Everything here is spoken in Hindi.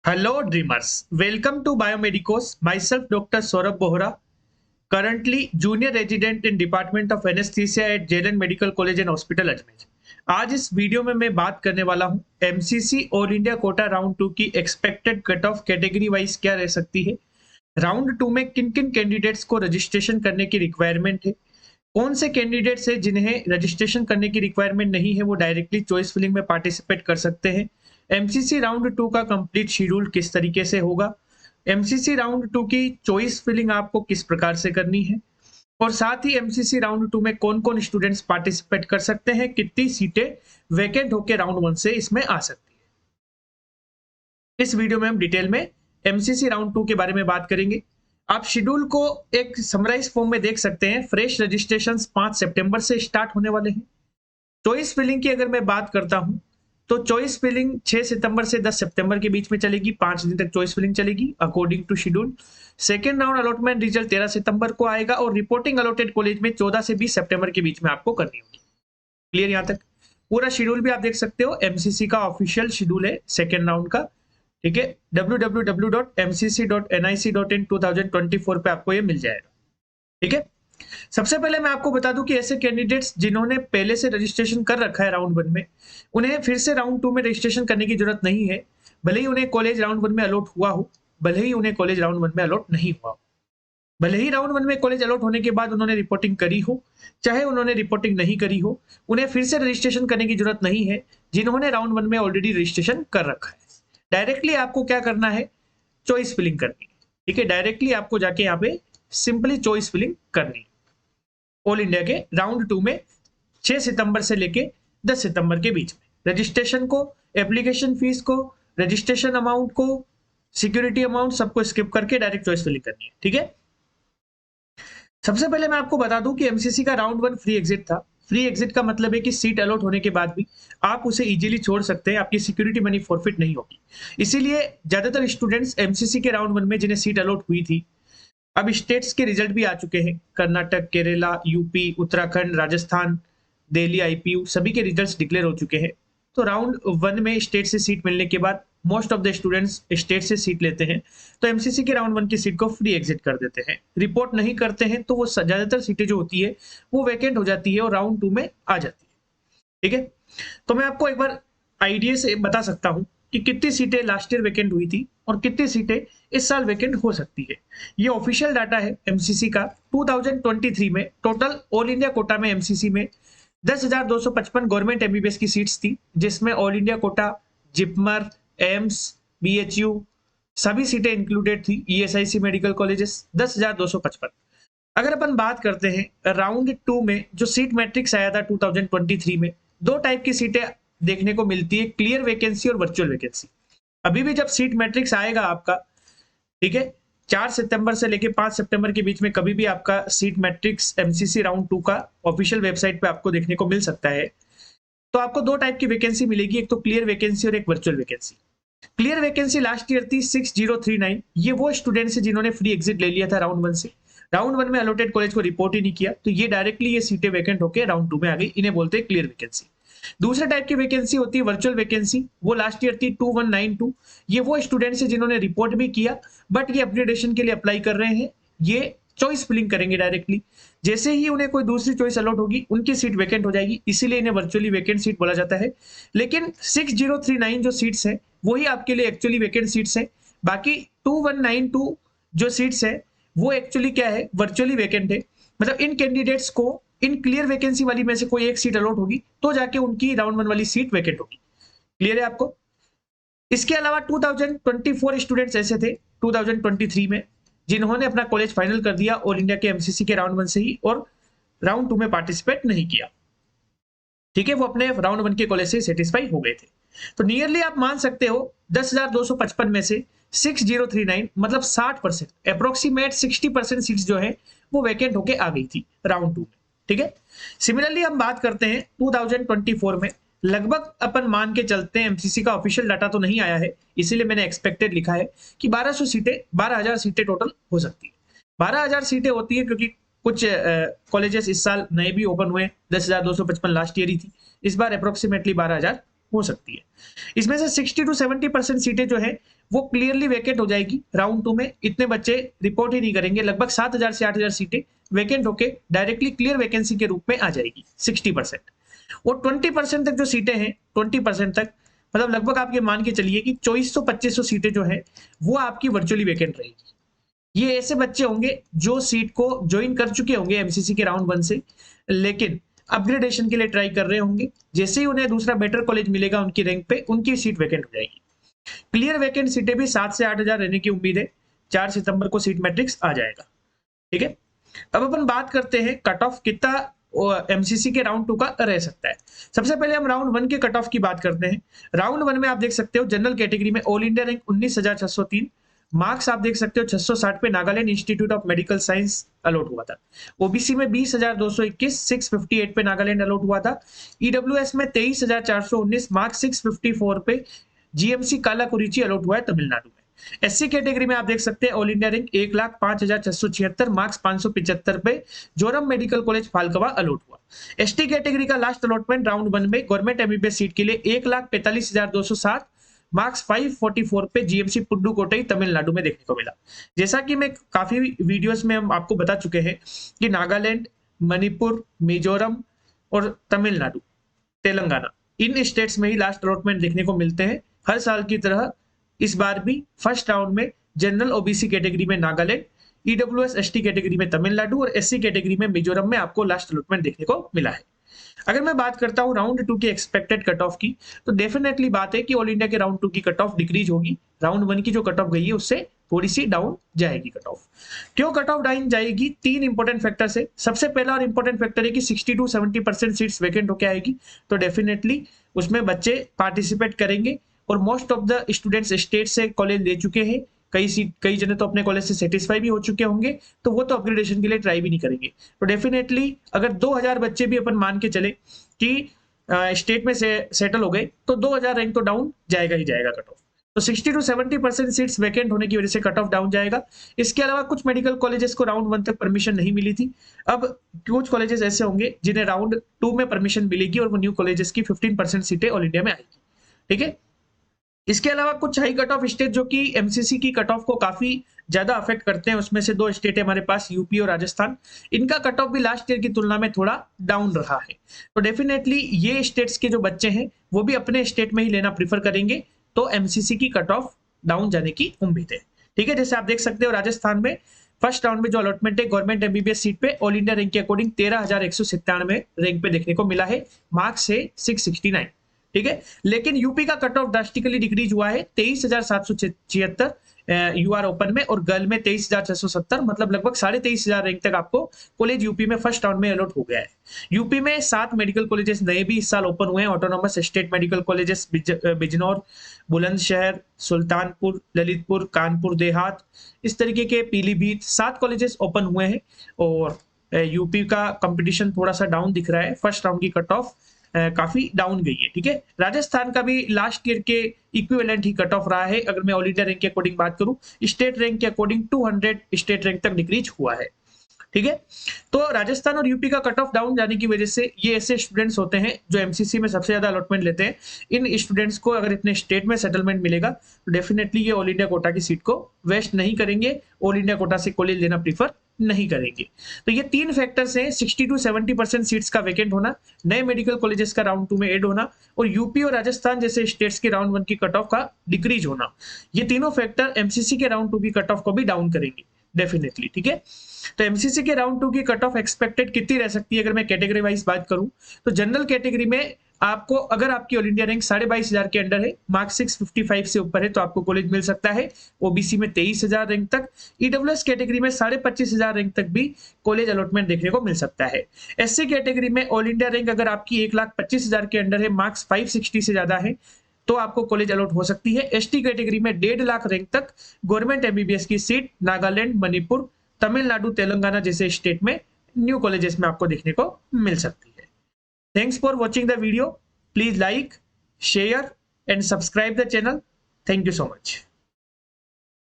Hello, dreamers. Welcome to Biomedicos. Myself, Dr. Saurabh Bohra, currently junior resident in Department of Anesthesia at JLN Medical College and Hospital Ajmer. आज इस वीडियो में मैं बात करने वाला हूं MCC all India quota round 2 की expected cut off category wise क्या रह सकती है, राउंड 2 में किन किन कैंडिडेट्स को रजिस्ट्रेशन करने की रिक्वायरमेंट है, कौन से कैंडिडेट्स है जिन्हें रजिस्ट्रेशन करने की रिक्वायरमेंट नहीं है वो डायरेक्टली चॉइस फिलिंग में पार्टिसिपेट कर सकते हैं। एमसीसी राउंड 2 का कंप्लीट शेड्यूल किस तरीके से होगा, एमसीसी राउंड 2 की चॉइस फिलिंग आपको किस प्रकार से करनी है, और साथ ही एमसीसी राउंड 2 में कौन कौन स्टूडेंट्स पार्टिसिपेट कर सकते हैं, कितनी सीटें वैकेंट होकर राउंड 1 से इसमें आ सकती है। इस वीडियो में हम डिटेल में एमसीसी राउंड 2 के बारे में बात करेंगे। आप शेड्यूल को एक समराइज फॉर्म में देख सकते हैं। फ्रेश रजिस्ट्रेशन 5 सितंबर से स्टार्ट होने वाले हैं। चॉइस फिलिंग की अगर मैं बात करता हूं तो चॉइस फिलिंग 6 सितंबर से 10 सितंबर के बीच में चलेगी। 5 दिन तक चॉइस फिलिंग चलेगी according to schedule. Second round allotment result 13 सितंबर को आएगा और रिपोर्टिंग अलॉटेड कॉलेज में 14 से 20 सितंबर के बीच में आपको करनी होगी। क्लियर? यहां तक पूरा शेड्यूल भी आप देख सकते हो। एमसीसी का ऑफिशियल शेड्यूल है सेकेंड राउंड का, ठीक है। www.mcc.nic.in 2024 पे आपको ये मिल जाएगा, ठीक है। सबसे पहले मैं आपको बता दूं कि ऐसे कैंडिडेट्स जिन्होंने पहले से रजिस्ट्रेशन कर रखा है राउंड 1 में, उन्हें फिर से राउंड 2 में रजिस्ट्रेशन करने की जरूरत नहीं है। भले ही उन्हें कॉलेज राउंड 1 में अलॉट हुआ हो, भले ही उन्हें कॉलेज राउंड 1 में अलॉट नहीं हुआ हो, भले ही राउंड 1 में कॉलेज अलॉट होने के बाद उन्होंने रिपोर्टिंग करी हो, चाहे उन्होंने रिपोर्टिंग नहीं करी हो, उन्हें फिर से रजिस्ट्रेशन करने की जरूरत नहीं है जिन्होंने राउंड 1 में ऑलरेडी रजिस्ट्रेशन कर रखा है। डायरेक्टली आपको क्या करना है, चॉइस फिलिंग करनी है, ठीक है। डायरेक्टली आपको जाके यहाँ पे सिंपली चॉइस फिलिंग करनी है ऑल इंडिया के राउंड 2 में 6 सितंबर से लेके 10 सितंबर के बीच में। रजिस्ट्रेशन को, एप्लीकेशन फीस को, रजिस्ट्रेशन अमाउंट को, सिक्योरिटी अमाउंट सबको स्किप करके डायरेक्ट चॉइस फिलिंग करनी है, ठीक है। सबसे पहले मैं आपको बता दूं कि एमसीसी का राउंड 1 फ्री एग्जिट था। फ्री एग्जिट का मतलब है कि सीट अलॉट होने के बाद भी आप उसे इजीली छोड़ सकते हैं, आपकी सिक्योरिटी मनी फॉरफिट नहीं होगी। इसीलिए ज्यादातर स्टूडेंट्स एमसीसी के राउंड 1 में जिन्हें सीट अलॉट हुई थी, अब स्टेट्स के रिजल्ट भी आ चुके हैं। कर्नाटक, केरला, यूपी, उत्तराखंड, राजस्थान, दिल्ली आईपीयू सभी के रिजल्ट्स डिक्लेयर हो चुके हैं। तो राउंड 1 में स्टेट से सीट मिलने के बाद most of the students state से सीट लेते हैं, तो एमसीसी के राउंड 1 की सीट को फ्री एग्जिट कर देते हैं। रिपोर्ट नहीं करते हैं तो वो ज्यादातर सीटें जो होती है वो वैकेंट हो जाती है और राउंड 2 में आ जाती है, ठीक है। तो मैं आपको एक बार आइडिया से बता सकता हूं कि कितनी सीटें लास्ट ईयर वैकेंट हुई थी और कितनी सीटें इस साल वैकेंट हो सकती है। ये ऑफिशियल डाटा है एमसीसी का। 2023 में टोटल ऑल इंडिया कोटा में एमसीसी में 10,255 गवर्नमेंट एमबीबीएस की सीट्स थी, जिसमें all India quota, JIPMER, AIIMS, BHU सभी सीटें इंक्लूडेड थी। ESIC medical colleges 10,255। अगर अपन बात करते हैं राउंड 2 में जो सीट मैट्रिक्स आया था 2023 में, दो टाइप की सीटें देखने को मिलती है, क्लियर वैकेंसी और वर्चुअल वैकेंसी। अभी भी जब सीट मैट्रिक्स आएगा आपका, ठीक है, 4 सितंबर से लेके 5 सितंबर के बीच में कभी भी आपका सीट मैट्रिक्स एमसीसी राउंड 2 का ऑफिशियल वेबसाइट पे आपको देखने को मिल सकता है। तो आपको दो टाइप की वैकेंसी मिलेगी, एक तो क्लियर वैकेंसी और एक virtual vacancy. Clear vacancy last year थी 6039। ये वो स्टूडेंट्स है जिन्होंने फ्री एग्जिट ले लिया था राउंड 1 से, राउंड 1 में अलॉटेड कॉलेज को रिपोर्ट ही नहीं किया, तो ये डायरेक्टली ये सीटें वैकेंट होकर राउंड 2 में आ गई। इन्हें बोलते हैं क्लियर वैकेंसी। दूसरे टाइप की वैकेंसी होती है वर्चुअल वैकेंसी। वो लास्ट ईयर थी 2192। ये वो स्टूडेंट्स है जिन्होंने रिपोर्ट भी किया बट ये अपग्रेडेशन के लिए अप्लाई कर रहे हैं। ये चॉइस फिलिंग करेंगे डायरेक्टली। जैसे ही उन्हें कोई दूसरी चॉइस अलॉट होगी उनकी सीट वैकेंट हो जाएगी, इसीलिए इन्हें वर्चुअली वैकेंट सीट बोला जाता है। लेकिन 6039 जो सीट्स है वही आपके लिए एक्चुअली वैकेंट सीट्स है। बाकी 2192 जो सीट्स है वो एक्चुअली क्या है, वर्चुअली वैकेंट है। मतलब इन कैंडिडेट्स को इन क्लियर वैकेंसी वाली में से कोई एक सीट अलॉट होगी तो जाके उनकी राउंड 1 वाली सीट वैकेंट होगी। क्लियर है आपको? इसके अलावा 2024 स्टूडेंट्स ऐसे थे 2023 में जिन्होंने अपना कॉलेज फाइनल कर दिया ऑल इंडिया के एमसीसी के राउंड 1 से ही और राउंड 2 में पार्टिसिपेट नहीं किया, ठीक है। वो अपने राउंड 1 के कॉलेज से सेटिस्फाई हो गए थे। तो नियरली आप मान सकते हो 10,255 में से 6039 मतलब 60%, अप्रोक्सीमेट 60% सीट्स जो है वो वैकेंट होके आ गई थी राउंड 2 में, ठीक है। सिमिलरली हम बात करते हैं 2024 में, लगभग अपन मान के चलते हैं, एमसीसी का ऑफिशियल डाटा तो नहीं आया है इसीलिए मैंने एक्सपेक्टेड लिखा है कि 12,000 सीटें टोटल हो सकती है। 12,000 सीटें होती है क्योंकि कुछ कॉलेजेस इस साल नए भी ओपन हुए। 10,255 लास्ट ईयर ही थी, इस बार अप्रोक्सीमेटली 12,000 हो सकती है। इसमें से 60 to 70% सीटें जो है वो क्लियरली वैकेंट हो जाएगी राउंड 2 में। इतने बच्चे रिपोर्ट ही नहीं करेंगे, लगभग 7000 से 8000 सीटें वैकेंट होके डायरेक्टली क्लियर वैकेंसी के रूप में आ जाएगी 60%। और 20% तक जो सीटें हैं, 20% तक मतलब लगभग आप ये मान के चलिए कि 2400-2500 सीटें जो है वो आपकी वर्चुअली वैकेंट रहेगी। ये ऐसे बच्चे होंगे जो सीट को ज्वाइन कर चुके होंगे एमसीसी के राउंड 1 से, लेकिन अपग्रेडेशन के लिए ट्राई कर रहे होंगे। जैसे ही उन्हें दूसरा बेटर कॉलेज मिलेगा उनकी रैंक पे, उनकी सीट वैकेंट हो जाएगी। क्लियर वैकेंट सीटें भी 7 से 8000 रहने की उम्मीद है। 4 सितंबर को सीट मैट्रिक्स आ जाएगा। ठीक है, अब अपन बात करते हैं कट ऑफ कितना एमसीसी के राउंड 2 का रह सकता है। सबसे पहले हम राउंड 1 के कट ऑफ की बात करते हैं। राउंड 1 में आप देख सकते हो जनरल कैटेगरी में ऑल इंडिया रैंक 19,603, मार्क्स आप देख सकते हो 660 पे Nagaland institute of medical science allot हुआ था। ओबीसी में 20,221, 658 पे नागालैंड अलॉट हुआ था। ईडब्ल्यूएस में 23,419, मार्क्स 654 पे जीएमसी कालाकुरिची अलॉट हुआ है तमिलनाडु में। एससी कैटेगरी में आप देख सकते हैं ऑल इंडिया रैंक 1,05,676, मार्क्स 575 पे जोरम मेडिकल कॉलेज फालकवा अलॉट हुआ। एसटी कैटेगरी का लास्ट अलॉटमेंट राउंड 1 में गवर्नमेंट एमबीबीएस सीट के लिए 1,45,207, मार्क्स 544 पे जीएमसी पुडुकोट्टई तमिलनाडु में देखने को मिला। जैसा कि मैं काफी वीडियोस में हम आपको बता चुके हैं कि नागालैंड, मणिपुर, मिजोरम और तमिलनाडु, तेलंगाना, इन स्टेट्स में ही लास्ट अलॉटमेंट देखने को मिलते हैं। हर साल की तरह इस बार भी फर्स्ट राउंड में जनरल ओबीसी कैटेगरी में नागालैंड, ईडब्ल्यूएस एसटी कैटेगरी में तमिलनाडु और एससी कैटेगरी में मिजोरम में आपको लास्ट अलॉटमेंट देखने को मिला है। अगर मैं बात करता हूं राउंड 2 की एक्सपेक्टेड कट ऑफ की, तो डेफिनेटली बात है कि ऑल इंडिया के राउंड 2 की कट ऑफ डिक्रीज होगी। राउंड 1 की जो कट ऑफ गई है उससे थोड़ी सी डाउन जाएगी कट ऑफ। क्यों कट ऑफ डाउन जाएगी? 3 इंपॉर्टेंट फैक्टर है। सबसे पहला और इंपॉर्टेंट फैक्टर है कि 60 to 70% सीट्स वैकेंट होकर आएगी, तो डेफिनेटली उसमें बच्चे पार्टिसिपेट करेंगे और most of the students state से कॉलेज ले चुके हैं। कई जने तो अपने कॉलेज से सेटिस्फाई भी हो चुके होंगे, तो वो तो अपग्रेडेशन के लिए ट्राई भी नहीं करेंगे। तो डेफिनेटली अगर 2000 बच्चे भी अपन मान के चले कि स्टेट में सेटल हो गए, तो 2000 रैंक तो डाउन जाएगा ही जाएगा कट ऑफ। तो 60 to 70% सीट्स वैकेंट होने की वजह से कट ऑफ डाउन जाएगा। इसके अलावा कुछ मेडिकल कॉलेजेस को राउंड 1 तक परमिशन नहीं मिली थी। अब कुछ कॉलेजेस ऐसे होंगे जिन्हें राउंड 2 में परमिशन मिलेगी और वो न्यू कॉलेजेस की 15% सीटें ऑल इंडिया में आएगी। ठीक है, इसके अलावा कुछ हाई कट ऑफ स्टेट जो कि एमसीसी की कट ऑफ को काफी ज्यादा अफेक्ट करते हैं, उसमें से 2 स्टेट है हमारे पास, यूपी और राजस्थान। इनका कट ऑफ भी लास्ट ईयर की तुलना में थोड़ा डाउन रहा है। तो डेफिनेटली ये स्टेट्स के जो बच्चे हैं वो भी अपने स्टेट में ही लेना प्रीफर करेंगे, तो एमसीसी की कट ऑफ डाउन जाने की उम्मीद है। ठीक है, जैसे आप देख सकते हो राजस्थान में फर्स्ट राउंड में जो अलॉटमेंट है गवर्नमेंट एमबीबीएस सीट पे ऑल इंडिया रैंक के अकॉर्डिंग 13,197 रैंक पे देखने को मिला है, मार्क्स है 669। ठीक है, लेकिन यूपी का कट ऑफ ड्रास्टिकली डिक्रीज हुआ है 23,776 यूआर ओपन में, और गर्ल में 23,670, मतलब लगभग 23,500 रैंक तक आपको कॉलेज यूपी में फर्स्ट राउंड में अलॉट हो गया है। यूपी में 7 मेडिकल कॉलेजेस नए भी इस साल ओपन हुए हैं। Autonomous state medical colleges Bijnor, Bulandshahr, Sultanpur, Lalitpur, Kanpur Dehat, इस तरीके के पीलीभीत 7 कॉलेजेस ओपन हुए हैं। और यूपी का कंपटीशन थोड़ा सा डाउन दिख रहा है, फर्स्ट राउंड की कट ऑफ काफी डाउन गई है। ठीक है, राजस्थान का भी लास्ट ईयर के इक्विवेलेंट ही कट ऑफ रहा है। अगर मैं ऑल इंडिया रैंक के अकॉर्डिंग बात करूं, स्टेट रैंक के अकॉर्डिंग 200 स्टेट रैंक तक डिक्रीज हुआ है। ठीक है, तो राजस्थान और यूपी का कट ऑफ डाउन जाने की वजह से ये ऐसे स्टूडेंट्स होते हैं जो एमसीसी में सबसे ज्यादा अलॉटमेंट लेते हैं। इन स्टूडेंट्स को अगर इतने स्टेट में सेटलमेंट मिलेगा तो डेफिनेटली ये ऑल इंडिया कोटा की सीट को वेस्ट नहीं करेंगे, ऑल इंडिया कोटा से कॉलेज लेना प्रीफर नहीं करेंगे। तो ये 3 फैक्टर्स हैं, 60 to 70% सीट्स का वैकेंट होना, नए मेडिकल कॉलेजेस का राउंड 2 में ऐड होना, और यूपी और राजस्थान जैसे स्टेट्स के राउंड 1 की कट ऑफ का डिक्रीज होना। ये तीनों फैक्टर एमसीसी के राउंड 2 की कट ऑफ को भी डाउन करेंगे डेफिनेटली। ठीक है, तो एमसीसी के राउंड 2 की कट ऑफ एक्सपेक्टेड कितनी रह सकती है? अगर मैं कैटेगरी वाइज बात करूं तो जनरल कैटेगरी में आपको, अगर आपकी ऑल इंडिया रैंक 22,500 के अंडर है, मार्क्स 655 से ऊपर है, तो आपको कॉलेज मिल सकता है। ओबीसी में 23,000 रैंक तक, ईडब्ल्यूएस कैटेगरी में 25,500 रैंक तक भी कॉलेज अलॉटमेंट देखने को मिल सकता है। एससी कैटेगरी में ऑल इंडिया रैंक अगर आपकी 1,25,000 के अंडर है, मार्क्स 560 से ज्यादा है, तो आपको कॉलेज अलॉट हो सकती है। एसटी कैटेगरी में 1.5 लाख रैंक तक गवर्नमेंट एमबीबीएस की सीट नागालैंड, मणिपुर, तमिलनाडु, तेलंगाना जैसे स्टेट में न्यू कॉलेजेस में आपको देखने को मिल सकती है। Thanks for watching the video. Please like, share and subscribe the channel. Thank you so much.